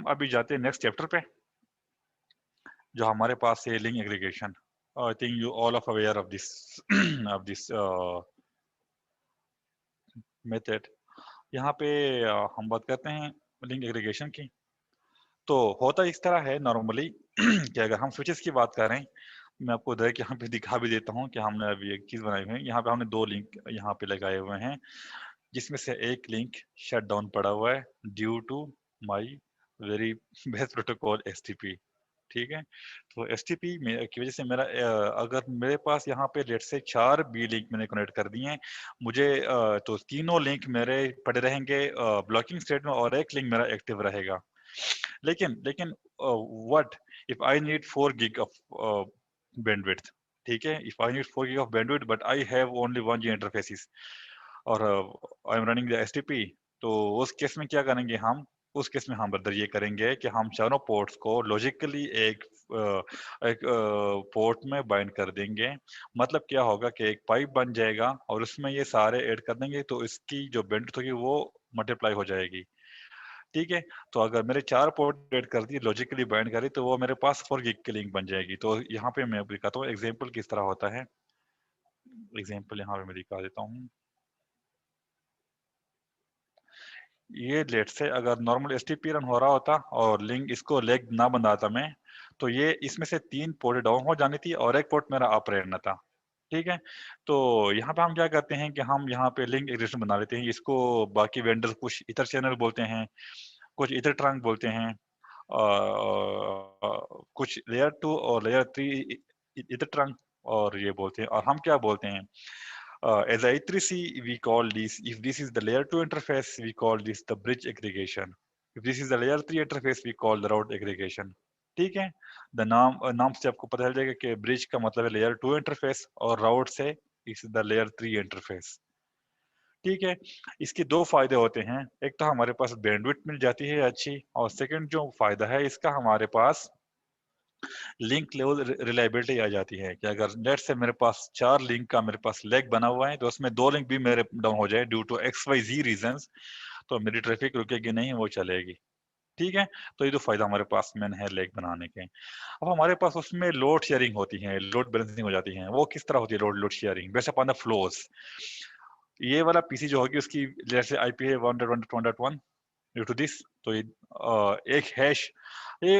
अभी जाते हैं नेक्स्ट चैप्टर पे, जो हमारे पास है link aggregation. I think you all of aware of this of this method. यहाँ पे हम बात करते हैं लिंक एग्रीगेशन की। तो होता इस तरह है नॉर्मली कि अगर हम स्विचेस की बात करें, मैं आपको डायरेक्ट यहाँ पे दिखा भी देता हूँ कि हमने अभी एक चीज बनाई हुई है। यहाँ पे हमने 2 लिंक यहाँ पे लगाए हुए हैं, जिसमें से एक लिंक शट डाउन पड़ा हुआ है due to my very best protocol STP. ठीक है, तो एसटीपी में की वजह से मेरा अगर मेरे पास यहाँ पे लेट से 4 बी लिंक मैंने कनेक्ट कर दिए हैं, मुझे तो तीनों लिंक मेरे पड़े रहेंगे ब्लॉकिंग स्टेट में, और एक लिंक मेरा एक्टिव रहेगा। लेकिन लेकिन what if I need 4 gig of bandwidth. ठीक है, if I need 4 gig of bandwidth but I have only 1 G interfaces, और I am running the STP, तो उस केस में क्या करेंगे हम? उस केस में हम ब्रदर ये करेंगे कि हम चारों पोर्ट्स को लॉजिकली एक पोर्ट में बाइंड कर देंगे। मतलब क्या होगा कि एक पाइप बन जाएगा और उसमें ये सारे ऐड कर देंगे, तो इसकी जो बैंडविड्थ होगी वो मल्टीप्लाई हो जाएगी। ठीक है, तो अगर मेरे 4 पोर्ट ऐड कर दिए, लॉजिकली बाइंड करी, तो वो मेरे पास 4 गिग की लिंक बन जाएगी। तो यहाँ पे मैं दिखाता हूँ एग्जाम्पल किस तरह होता है। एग्जाम्पल यहाँ पे मैं दिखा देता हूँ। ये लेट से अगर नॉर्मल एसटीपी रन हो रहा होता और लिंक इसको लेग ना बनाता मैं, तो ये इसमें से 3 पोर्ट डाउन हो जानी थी और एक पोर्ट मेरा अप रहना था। ठीक है, तो यहाँ पे हम क्या करते हैं कि हम यहाँ पे लिंक एग्रीगेशन बना लेते हैं। इसको बाकी वेंडर्स कुछ इथर चैनल बोलते हैं, कुछ इथर ट्रंक बोलते हैं, कुछ लेयर 2 और लेयर 3 इथर ट्रंक और ये बोलते हैं। और हम क्या बोलते हैं? As I3C, we call this, if this is the layer 2 interface, we call this the bridge aggregation. If this is the layer 3 interface, we call the route aggregation. ठीक है, द नाम से आपको पता चल जाएगा कि ब्रिज का मतलब है लेयर 2 इंटरफेस और राउट से इस द लेयर 3 इंटरफेस। ठीक है, इसके 2 फायदे होते हैं। एक तो हमारे पास बैंडविड्थ मिल जाती है अच्छी, और सेकंड जो फायदा है इसका, हमारे पास लिंक लेवल रिलायबिलिटी आ जाती है कि अगर नेट से मेरे पास 4 लिंक का मेरे पास लेग बना हुआ है, तो उसमें 2 लिंक भी मेरे डाउन हो जाए ड्यू टू XYZ रीजंस, तो मेरी ट्रैफिक रुकेगी नहीं, वो चलेगी। ठीक है, तो ये तो फायदा हमारे पास मेन है लेग बनाने के। अब हमारे पास उसमें लोड शेयरिंग होती है, लोड बैलेंसिंग हो जाती है। वो किस तरह होती है load sharing? Based upon the flows. ये वाला पीसी जो होगी उसकी जैसे आईपी है 1.1.1 ड्यू टू दिस, तो ये एक हैश, ये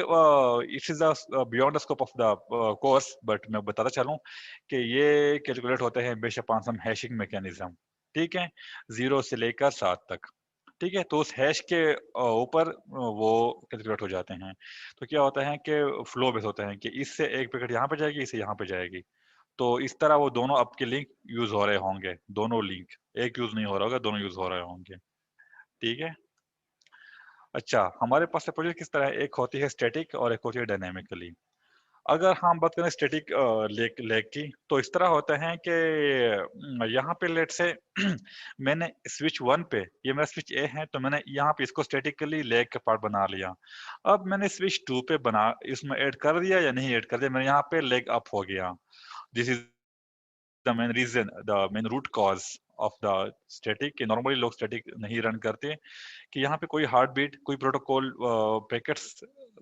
it is beyond the scope of the course, but मैं बताता चलूं कि ये कैलकुलेट होते हैं बेस्ड अपॉन सम हैशिंग मैकेनिज्म। ठीक है, 0 से लेकर 7 तक। ठीक है, तो उस हैश के ऊपर वो कैलकुलेट हो जाते हैं। तो क्या होता है कि फ्लो बेस होता है कि इससे एक पैकेट यहाँ पे जाएगी, इससे यहाँ पे जाएगी। तो इस तरह वो दोनों आपके लिंक यूज हो रहे होंगे, दोनों लिंक, एक यूज नहीं हो रहा होगा, दोनों यूज हो रहे होंगे। ठीक है, अच्छा, हमारे पास अप्रोच किस तरह है? एक होती है स्टैटिक और एक होती है डायनेमिकली। अगर हम बात करें स्टैटिक लेग लेग की, तो इस तरह होता है कि यहाँ पे लेट से मैंने स्विच 1 पे, ये मेरा स्विच ए है, तो मैंने यहाँ पे इसको स्टैटिकली लेग का पार्ट बना लिया। अब मैंने स्विच 2 पे बना, इसमें ऐड कर दिया या नहीं ऐड कर दिया, मैंने यहाँ पे लेग अप हो गया। This is the main reason, the main root cause of the static, कि नॉर्मली लोग स्टैटिक नहीं रन करते, कि यहाँ पे कोई हार्ट बीट, कोई प्रोटोकॉल पैकेट्स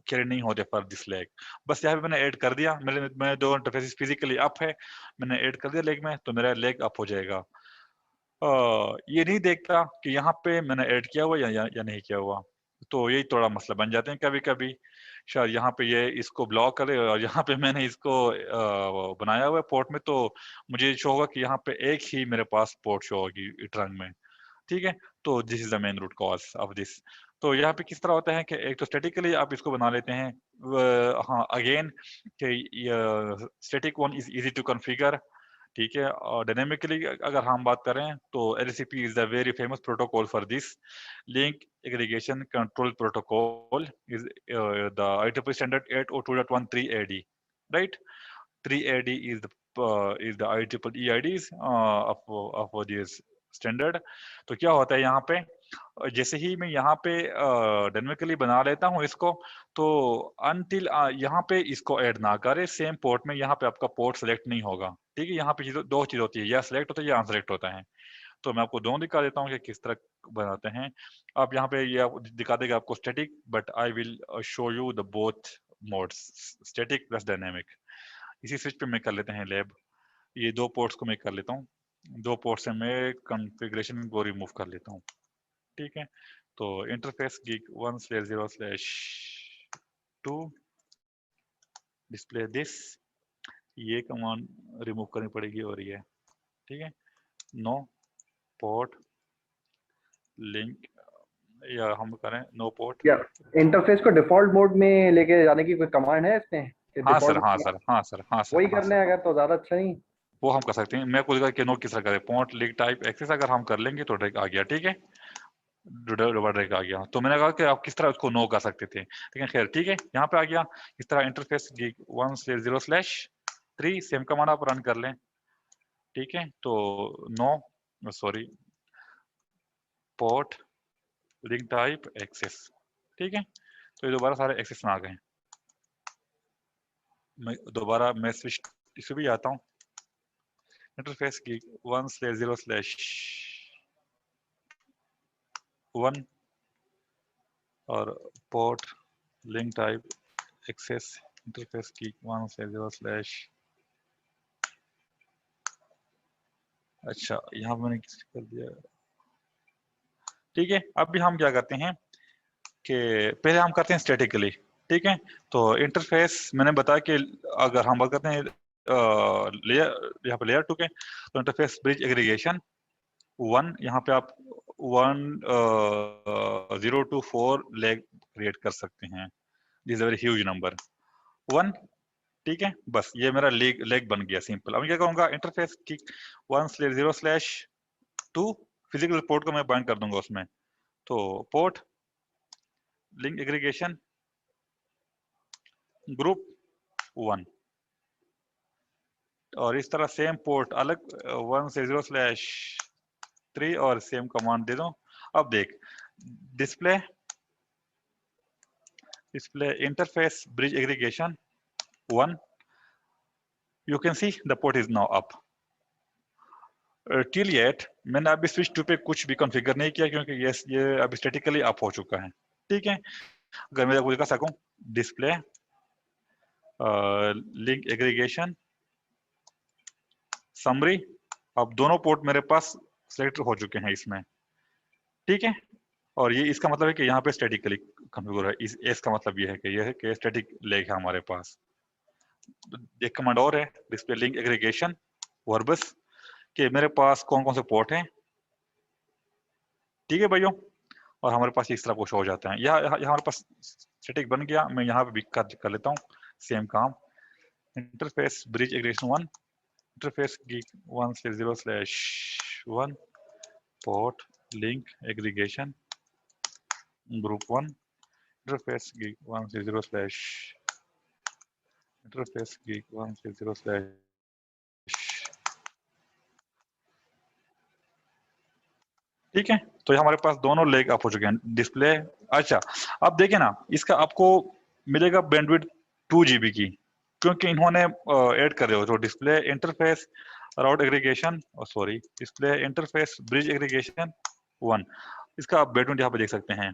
कैरी नहीं होते फॉर दिस लेग। बस यहाँ पे मैंने ऐड कर दिया, मेरे 2 इंटरफेसेस फिजिकली अप है, मैंने ऐड कर दिया लेग में, तो मेरा लेग अप हो जाएगा। ये नहीं देखता कि यहाँ पे मैंने ऐड किया हुआ या नहीं किया हुआ। तो यही थोड़ा मसला बन जाते हैं कभी कभी। शायद यहाँ पे ये इसको ब्लॉक करे और यहाँ पे मैंने इसको बनाया हुआ है पोर्ट में, तो मुझे शो होगा कि यहाँ पे एक ही मेरे पास पोर्ट शो होगी ट्रंक में। ठीक है, तो this is the main root cause of this. तो यहाँ पे किस तरह होता है कि एक तो स्टैटिकली आप इसको बना लेते हैं, हाँ अगेन कि static one is easy to configure. ठीक है, और डायनेमिकली अगर हम बात करें तो LCP is the very famous protocol for this. Link aggregation control protocol is the IEEE standard 802.13 AD, right? 3 AD is the IEEE IDs of this standard। तो क्या होता है यहाँ पे, जैसे ही मैं यहाँ पे डायनेमिकली बना लेता हूँ इसको, तो अनटिल यहाँ पे इसको ऐड ना करे सेम पोर्ट में, यहाँ पे आपका पोर्ट सेलेक्ट नहीं होगा। ठीक है, यहाँ पे 2 चीज होती है, या सिलेक्ट होता है या अनसेलेक्ट होता है। तो मैं आपको दोनों दिखा देता हूँ कि किस तरह बनाते हैं। आप यहाँ पे ये दिखा देगा आपको static, but I will show you the both modes, static plus dynamic. इसी स्विच पे मैं कर लेते हैं लैब। ये 2 पोर्ट्स को मैं कर लेता हूँ, 2 पोर्ट से मैं कॉन्फ़िगरेशन को रिमूव कर लेता हूँ। ठीक है, तो इंटरफेस gig 1/0/2 डिस्प्ले दिस, ये कमांड रिमूव करनी पड़ेगी और ये, ठीक है। नो पोर्ट लिंक, या हम करें नो पोर्ट। या इंटरफेस को डिफॉल्ट मोड में लेके जाने की कोई कमांड है इसमें कि हाँ सर, डिफॉल्ट हाँ सर, हाँ सर, हाँ सर, वही हाँ कर सर, लें अगर तो ज्यादा अच्छा नहीं। वो हम कर सकते हैं। मैं खुद करके नो किस तरह करें, पोर्ट लिंक टाइप एक्सेस अगर हम कर लेंगे तो डायरेक्ट आ गया, ठीक है, डायरेक्ट आ गया। तो मैंने कहा कि आप किस तरह उसको नो कर सकते थे, लेकिन खैर ठीक है, यहाँ पे आ गया इस तरह। इंटरफेस gig 1/0/3 सेम कमांड आप रन कर लें, ठीक है। तो no sorry port link type access, ठीक है। तो ये दोबारा सारे एक्सेस में आ गए। मैं दोबारा मैं स्विच इसे भी आता हूँ, इंटरफेस gig 1/0/1 और port link type access, interface gig 1/0/ अच्छा, यहाँ मैंने कर दिया, ठीक है। अब भी हम क्या करते हैं कि पहले हम करते हैं स्टैटिकली, ठीक है। तो इंटरफेस मैंने बताया कि अगर हम बात करते हैं लेयर, यहाँ पे लेयर 2 के, तो इंटरफेस ब्रिज एग्रीगेशन 1, यहाँ पे आप 0 to 4 लेग क्रिएट कर सकते हैं, this is very huge number 1, ठीक है। बस ये मेरा लेग बन गया सिंपल। अब मैं क्या करूंगा, इंटरफेस की 1/0/2 फिजिकल पोर्ट को मैं बाइंड कर दूंगा उसमें। तो पोर्ट लिंक एग्रीगेशन ग्रुप 1, और इस तरह सेम पोर्ट अलग 1/0/3 और सेम कमांड दे दो। अब देख, display interface bridge aggregation 1, you can see the port is now up till yet। मैंने अभी स्विच 2 पे कुछ भी कॉन्फ़िगर नहीं किया क्योंकि ये अभी स्टैटिकली अप हो चुका है, ठीक है। अगर मैं आपको दिखा सकूं, डिस्प्ले लिंक एग्रीगेशन समरी, अब दोनों पोर्ट मेरे पास सेलेक्ट हो चुके हैं इसमें, ठीक है। और ये इसका मतलब है कि यहाँ पे स्टैटिकली कॉन्फ़िगर है। इस का मतलब ये है कि ये है कि स्टैटिक लेग है हमारे पास। एक कमांड और है, डिस्प्ले लिंक एग्रीगेशन वर्बस, कि मेरे पास कौन कौन से पोर्ट हैं, ठीक है भाइयों। और हमारे पास इस तरह कुछ हो जाता है। यहाँ हमारे पास स्टैटिक बन गया। मैं यहाँ पे भी कर लेता हूँ सेम काम। Interface bridge aggregation 1, interface gig 1/0/1 port link aggregation group 1, interface gig 1/0/ interface gig 1/0/ ठीक है। तो ये हमारे पास दोनों लेग अप हो चुके हैं। डिस्प्ले, अच्छा अब देखिए ना, इसका आपको मिलेगा बैंडविड्थ 2 GB की, क्योंकि इन्होंने ऐड कर रहे हो। तो display interface route aggregation, sorry display interface bridge aggregation 1, इसका आप बैंडविड्थ यहाँ पे देख सकते हैं,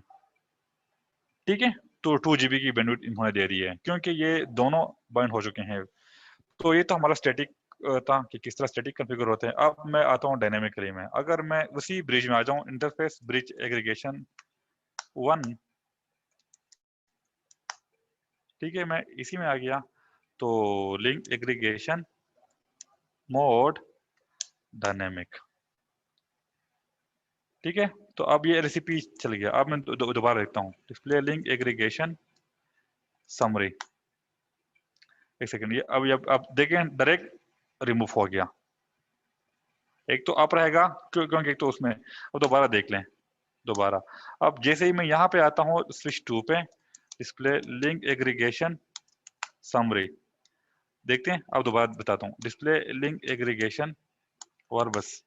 ठीक है। तो 2 GB की बैंडविड्थ इन्होंने दे दी है क्योंकि ये दोनों बाइंड हो चुके हैं। तो ये तो हमारा स्टैटिक था कि किस तरह स्टैटिक कॉन्फ़िगर होते हैं। अब मैं आता हूँ डायनेमिकली में। अगर मैं उसी ब्रिज में आ जाऊँ, इंटरफेस ब्रिज एग्रीगेशन 1, ठीक है, मैं इसी में आ गया। तो लिंक एग्रीगेशन मोड डायनेमिक, ठीक है। तो अब ये रेसिपी चल गया। अब मैं दोबारा देखता हूँ, डिस्प्ले लिंक एग्रीगेशन समरी, एक सेकंड, ये अब देखें डायरेक्ट रिमूव हो गया। एक तो अप रहेगा क्योंकि एक तो उसमें, अब दोबारा देख लें दोबारा। अब जैसे ही मैं यहाँ पे आता हूँ स्विच 2 पे, डिस्प्ले लिंक एग्रीगेशन समरी, देखते हैं। अब दोबारा बताता हूँ, डिस्प्ले लिंक एग्रीगेशन वर्बस।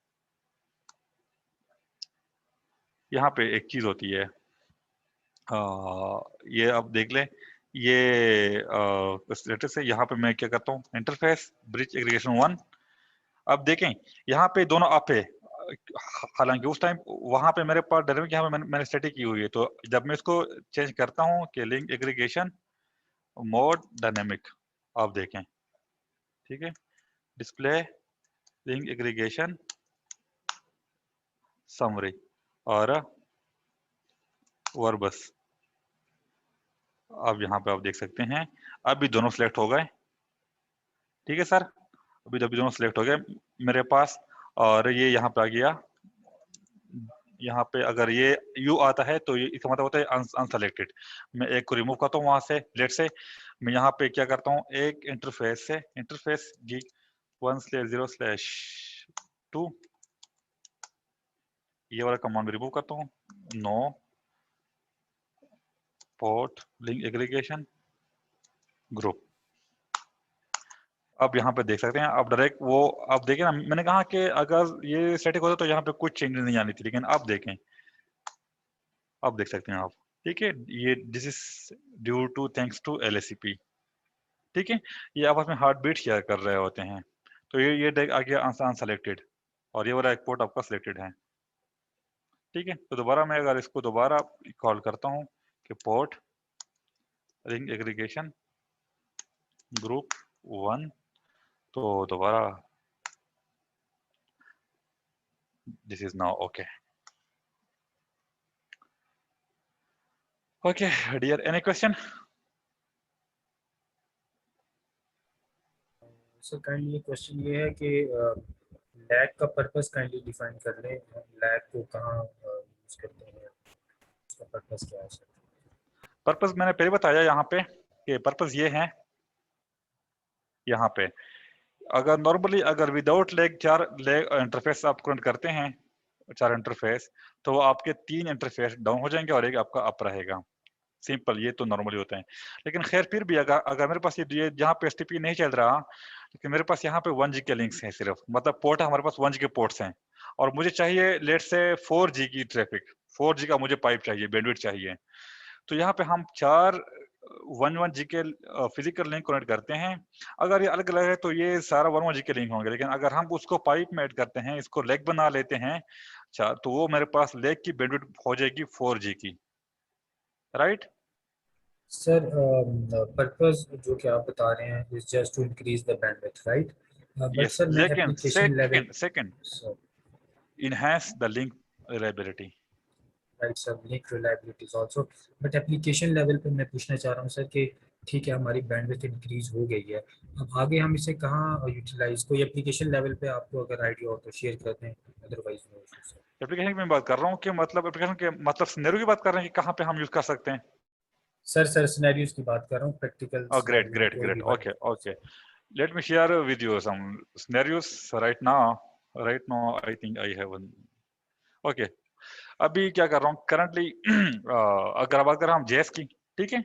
यहाँ पे एक चीज होती है, ये अब देख लें, ये स्टेटस है। यहाँ पे मैं क्या करता हूँ, इंटरफेस ब्रिज एग्रीगेशन 1, अब देखें यहाँ पे दोनों अप है, हालांकि उस टाइम वहां पे मेरे पास डायनेमिक, यहाँ पे मैंने स्टैटिक की हुई है, तो जब मैं इसको चेंज करता हूँ कि लिंक एग्रीगेशन मोड डायनेमिक, आप देखें, ठीक है, डिस्प्ले लिंक एग्रीगेशन समरी और वर्बस, अब यहाँ पे आप देख सकते हैं अभी दोनों सिलेक्ट हो गए, ठीक है सर, अभी दोनों सिलेक्ट हो गए मेरे पास, और ये यहाँ पे आ गया, यहाँ पे अगर ये यू आता है तो ये इसका मतलब होता है अनसेलेक्टेड। मैं एक को रिमूव करता हूँ वहां से, लेट से मैं यहाँ पे क्या करता हूँ, एक इंटरफेस से इंटरफेस geek 1/0/2 ये वाला कमांड रिमूव करता हूँ, no port link aggregation group. अब यहाँ पे देख सकते हैं, अब डायरेक्ट वो, अब देखें ना, मैंने कहा कि अगर ये स्टैटिक होता तो यहाँ पे कुछ चेंज नहीं आनी थी, लेकिन अब देखें, अब देख सकते हैं आप, ठीक है, ये this is due to thanks to LSCP, ठीक है, ये आपस में हार्ट बीट शेयर कर रहे होते हैं, तो ये आ गया अनसेलेक्टेड, और ये वाला एक पोर्ट आपका सिलेक्टेड है, ठीक है। तो दोबारा मैं अगर इसको दोबारा कॉल करता हूँ कि पोर्ट रिंग एग्रीगेशन ग्रुप 1, तो दोबारा this is now okay. Okay dear, any question? Sir kindly question ये है कि लैग का पर्पस काइंडली डिफाइन कर लें, लैग को कहाँ यूज करते हैं, उसका पर्पस क्या है सर? पर्पस मैंने पहले बताया यहाँ पे कि पर्पस ये है, यहाँ पे अगर नॉर्मली अगर विदाउट लेग 4 लेग इंटरफेस आप करंट करते हैं, 4 इंटरफेस, तो आपके 3 इंटरफेस डाउन हो जाएंगे और एक आपका अप रहेगा, सिंपल, ये तो नॉर्मली होता है। लेकिन खैर फिर भी अगर मेरे पास ये जहाँ पे STP नहीं चल रहा, लेकिन मेरे पास यहाँ पे 1G के लिंक्स हैं सिर्फ, मतलब पोर्ट हमारे पास 1G के पोर्ट्स हैं, और मुझे चाहिए लेट से 4G की ट्रैफिक, 4G का मुझे पाइप चाहिए, बैंडविड्थ चाहिए, तो यहाँ पे हम 4 1G के फिजिकल लिंक कनेक्ट करते हैं। अगर ये अलग अलग है तो ये सारा 1G के लिंक होंगे, लेकिन अगर हम उसको पाइप में ऐड करते हैं, इसको लेग बना लेते हैं, तो वो मेरे पास लेग की बैंडविड्थ हो जाएगी 4G की, राइट? सर पर्पस जो कि आप बता रहे हैं is just to increase the bandwidth, right? But Yes, sir मैं second, application level, second, sir enhance the link reliability. Right sir, link reliability also, but application level पे मैं पूछना चाह रहा हूँ सर कि ठीक है हमारी बैंडविड्थ इंक्रीज हो गई है, अब आगे हम इसे कहाँ यूटिलाइज, कोई एप्लीकेशन लेवल पे आपको अगर आइडिया हो तो शेयर कर दें, otherwise no issue sir. Application की मैं बात कर रहा हूँ कि मतलब एप्लीकेशन के मतलब सिनेरियो की बात कर रहे हैं कि कहाँ पे हम यूज कर सकते हैं। सर सिनेरियोज की बात कर रहा हूँ, practical Oh, great, scenario great, कोई great. भी बन Okay, सकता है okay. Sir. Let me share with you some scenarios right now. Right now, I think I have one. Okay. अभी क्या कर रहा हूँ करंटली, अगर बात करें हम जेएस की, ठीक है,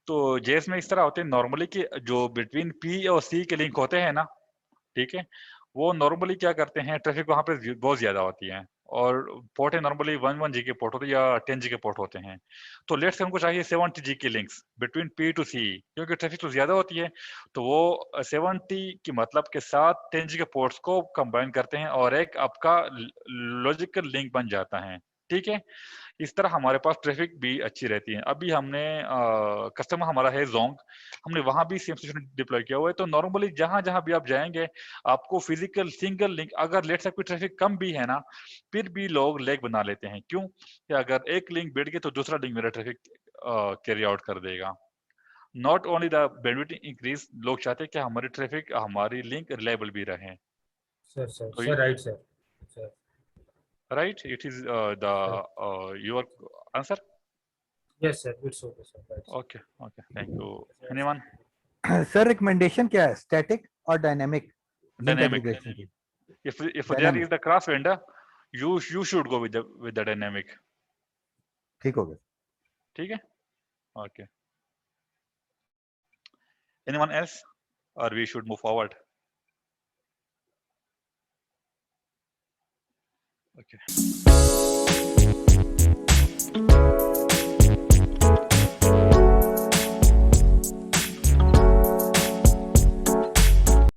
तो जेएस में इस तरह होते हैं नॉर्मली कि जो बिटवीन पी और सी के लिंक होते हैं ना, ठीक है, वो नॉर्मली क्या करते हैं, ट्रैफिक वहां पे बहुत ज्यादा होती है, और पोर्ट है नॉर्मली 1G के पोर्ट होते हैं या 10G के पोर्ट होते हैं, तो लेट्स से हमको चाहिए 70G की लिंक्स बिटवीन पी टू सी, क्योंकि ट्रैफिक तो ज्यादा होती है, तो वो 70 की मतलब के साथ 10G के पोर्ट्स को कंबाइन करते हैं और एक आपका लॉजिकल लिंक बन जाता है, ठीक है। इस तरह हमारे पास ट्रैफिक भी अच्छी रहती है। अभी हमने कस्टमर हमारा है जोंग, हमने वहां भी सेम सिस्टम डिप्लॉय किया हुआ है, तो नॉर्मली जहां जहां भी आप जाएंगे आपको फिजिकल सिंगल लिंक, अगर लेट से कोई ट्रैफिक कम भी है ना, फिर भी लोग लेग बना लेते हैं, क्यों कि अगर एक लिंक बैठ गई तो दूसरा लिंक मेरा ट्रैफिक कैरी आउट कर देगा। Not only the bandwidth increase, लोग चाहते हैं कि हमारी ट्रैफिक हमारी लिंक रिलायबल भी रहे, सर सर तो sir right sir, sir right, it is the your answer. Yes sir, it's okay sir, right Okay, okay, thank you. Anyone? Sir recommendation क्या है, स्टैटिक और डायनेमिक लिंक Dynamic. एग्रीगेशन की? If there Dynamic. is the cross vendor, you should go with the dynamic. ठीक हो गया। ठीक है? Okay. Anyone else, or we should move forward? Okay.